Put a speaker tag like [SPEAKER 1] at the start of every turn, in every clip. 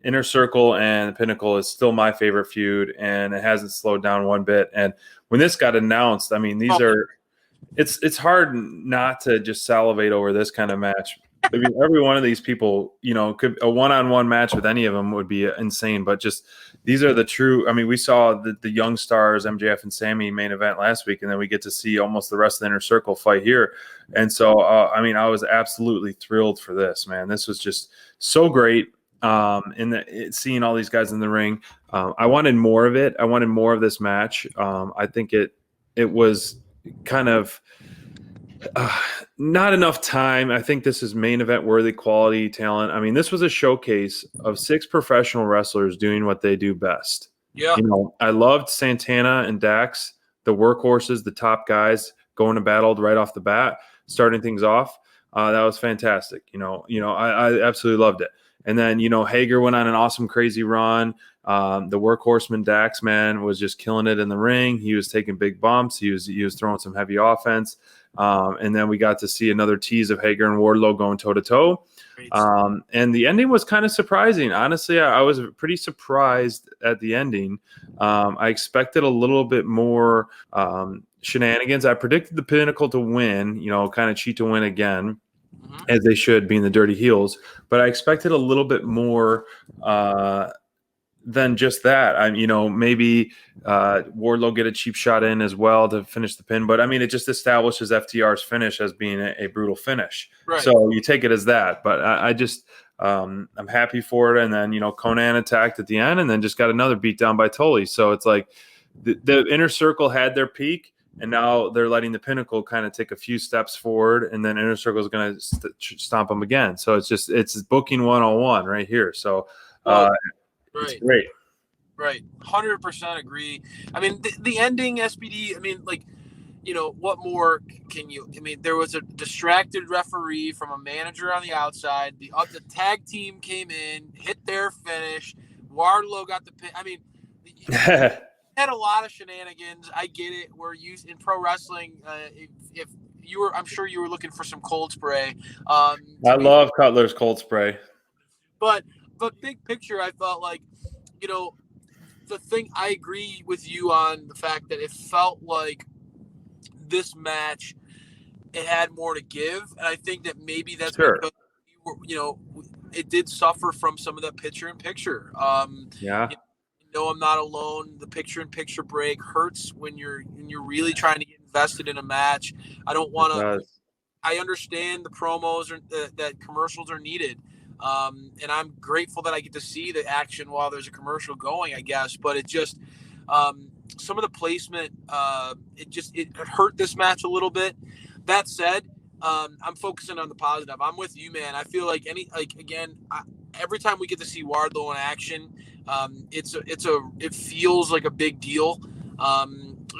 [SPEAKER 1] Inner Circle and the Pinnacle is still my favorite feud, and it hasn't slowed down one bit. And when this got announced, I mean, it's hard not to just salivate over this kind of match. I mean, every one of these people, could a one-on-one match with any of them would be insane. But just these are the true. I mean, we saw the young stars, MJF and Sammy, main event last week, and then we get to see almost the rest of the Inner Circle fight here. And so, I mean, I was absolutely thrilled for this, man. This was just so great. Seeing all these guys in the ring, I wanted more of it. I wanted more of this match. I think it was kind of not enough time. I think this is main event worthy quality talent. I mean, this was a showcase of 6 professional wrestlers doing what they do best.
[SPEAKER 2] Yeah.
[SPEAKER 1] I loved Santana and Dax, the workhorses, the top guys going to battle right off the bat, starting things off. That was fantastic. I absolutely loved it. And then, Hager went on an awesome, crazy run. The workhorseman Dax, man, was just killing it in the ring. He was taking big bumps. He was throwing some heavy offense. And then we got to see another tease of Hager and Wardlow going toe-to-toe. And the ending was kind of surprising. Honestly, I was pretty surprised at the ending. I expected a little bit more shenanigans. I predicted the Pinnacle to win, kind of cheat to win again, as they should, being the dirty heels. But I expected a little bit more than just that. Maybe Wardlow get a cheap shot in as well to finish the pin. But, I mean, it just establishes FTR's finish as being a brutal finish.
[SPEAKER 2] Right.
[SPEAKER 1] So you take it as that. But I just I'm happy for it. And then, Conan attacked at the end and then just got another beat down by Tully. So it's like the Inner Circle had their peak. And now they're letting the Pinnacle kind of take a few steps forward, and then Inner Circle is going to stomp them again. So it's booking 101 right here. So it's great.
[SPEAKER 2] Right. 100% agree. I mean, the ending, SPD, I mean, like, what more can you – I mean, there was a distracted referee from a manager on the outside. The tag team came in, hit their finish. Wardlow got the pin. I mean – had a lot of shenanigans. I get it. We're used in pro wrestling. If you were, I'm sure you were looking for some cold spray.
[SPEAKER 1] I love Cutler's cold spray.
[SPEAKER 2] But big picture, I felt like, the thing, I agree with you on the fact that it felt like this match, it had more to give. And I think that maybe that's because, it did suffer from some of that picture-in-picture.
[SPEAKER 1] Yeah.
[SPEAKER 2] I'm not alone. The picture-in-picture break hurts when you're really trying to get invested in a match. I don't want to. I understand the promos that commercials are needed, and I'm grateful that I get to see the action while there's a commercial going, I guess. But it just some of the placement, it hurt this match a little bit. That said, I'm focusing on the positive. I'm with you, man. I feel like every time we get to see Wardlow in action. It feels like a big deal, and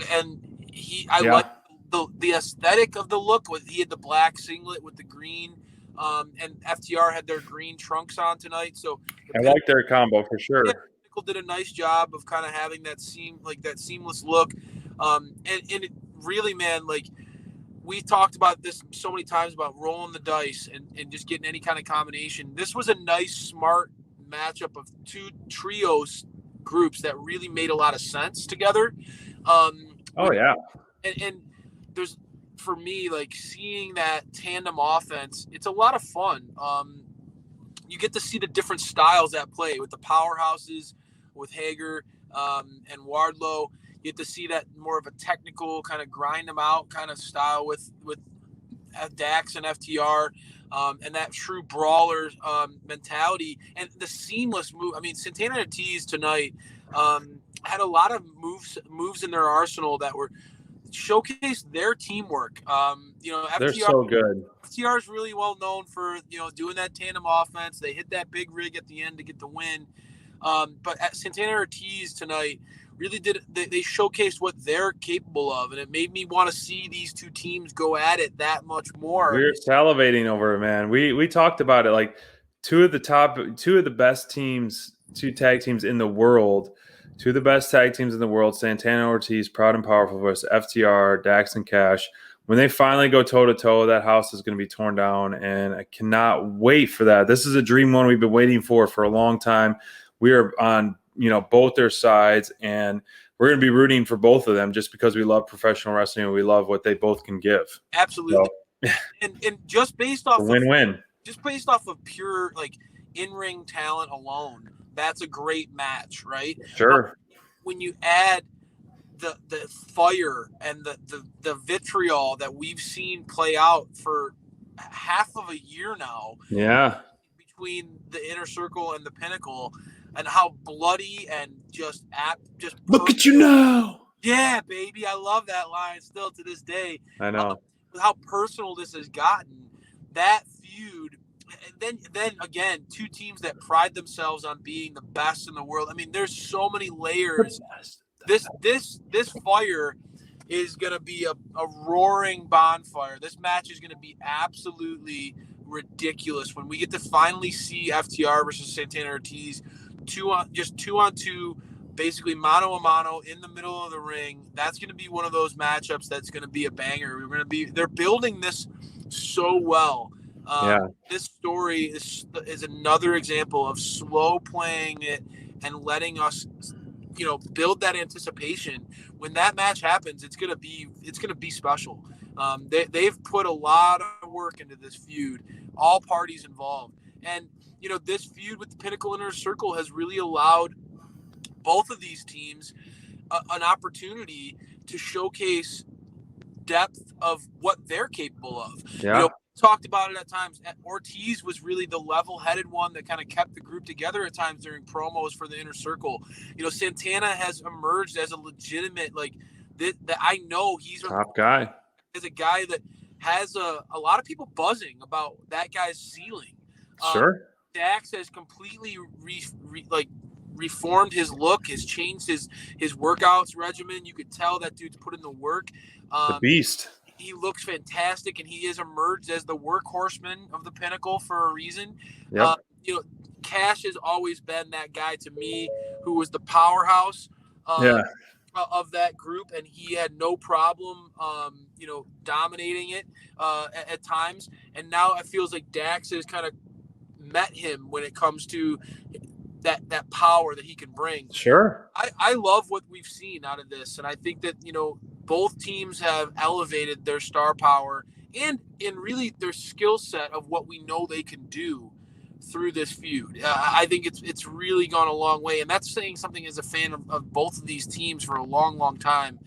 [SPEAKER 2] like the aesthetic of the look. He had the black singlet with the green, and FTR had their green trunks on tonight. So
[SPEAKER 1] I like their combo for sure.
[SPEAKER 2] Pinnacle did a nice job of kind of having that seamless look, and it really, man, like we talked about this so many times about rolling the dice and just getting any kind of combination. This was a nice, smart matchup of 2 trios groups that really made a lot of sense together. And there's, for me, like seeing that tandem offense, it's a lot of fun. You get to see the different styles at play with the powerhouses, with Hager and Wardlow. You get to see that more of a technical kind of grind them out kind of style with Dax and FTR. And that true brawler mentality and the seamless move. I mean, Santana and Ortiz tonight had a lot of moves in their arsenal that were showcased their teamwork. FTR,
[SPEAKER 1] they're so good.
[SPEAKER 2] FTR is really well known for doing that tandem offense. They hit that big rig at the end to get the win. But at Santana and Ortiz tonight really they showcased what they're capable of, and it made me want to see these 2 teams go at it that much more.
[SPEAKER 1] We're salivating over it, man. We talked about it, like 2 of the best teams, 2 tag teams in the world, 2 of the best tag teams in the world, Santana Ortiz, Proud and Powerful versus FTR, Dax and Cash. when they finally go toe to toe, that house is going to be torn down, and I cannot wait for that. This is a dream one we've been waiting for a long time. We are on, both their sides, and we're going to be rooting for both of them just because we love professional wrestling and we love what they both can give.
[SPEAKER 2] Absolutely. So, and just based off
[SPEAKER 1] win-win.
[SPEAKER 2] Just based off of pure like in-ring talent alone, that's a great match, right?
[SPEAKER 1] Sure.
[SPEAKER 2] When you add the fire and the vitriol that we've seen play out for half of a year now, between the Inner Circle and the Pinnacle, and how bloody and just
[SPEAKER 1] look at you now.
[SPEAKER 2] Yeah, baby, I love that line still to this day.
[SPEAKER 1] I know
[SPEAKER 2] how personal this has gotten. That feud, and then again, two teams that pride themselves on being the best in the world. I mean, there's so many layers. This fire is going to be a roaring bonfire. This match is going to be absolutely ridiculous when we get to finally see FTR versus Santana Ortiz, two on two, basically mano a mano in the middle of the ring. That's going to be one of those matchups that's going to be a banger. They're building this so well. This story is another example of slow playing it and letting us, build that anticipation. When that match happens, it's gonna be special. They've put a lot of work into this feud, all parties involved, and this feud with the Pinnacle Inner Circle has really allowed both of these teams an opportunity to showcase depth of what they're capable of. Talked about it at times. Ortiz was really the level-headed one that kind of kept the group together at times during promos for the Inner Circle. Santana has emerged as a legitimate, that I know he's
[SPEAKER 1] top guy.
[SPEAKER 2] Is a guy that has a lot of people buzzing about that guy's ceiling.
[SPEAKER 1] Sure.
[SPEAKER 2] Dax has completely reformed his look, has changed his workouts regimen. You could tell that dude's put in the work.
[SPEAKER 1] The beast.
[SPEAKER 2] He looks fantastic, and he has emerged as the workhorseman of the Pinnacle for a reason.
[SPEAKER 1] Yep.
[SPEAKER 2] Cash has always been that guy to me who was the powerhouse of that group, and he had no problem, dominating it at times. And now it feels like Dax has kind of met him when it comes to that power that he can bring.
[SPEAKER 1] Sure.
[SPEAKER 2] I love what we've seen out of this, and I think that both teams have elevated their star power and really their skill set of what we know they can do through this feud. I think it's really gone a long way, and that's saying something as a fan of both of these teams for a long, long time.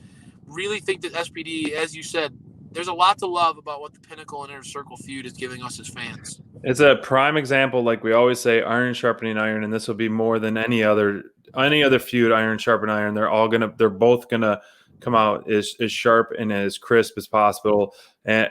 [SPEAKER 2] Really think that SPD, as you said, there's a lot to love about what the Pinnacle and Inner Circle feud is giving us as fans. It's
[SPEAKER 1] a prime example, like we always say, iron sharpening iron, and this will be more than any other feud, iron sharpen iron. They're both gonna come out as sharp and as crisp as possible, and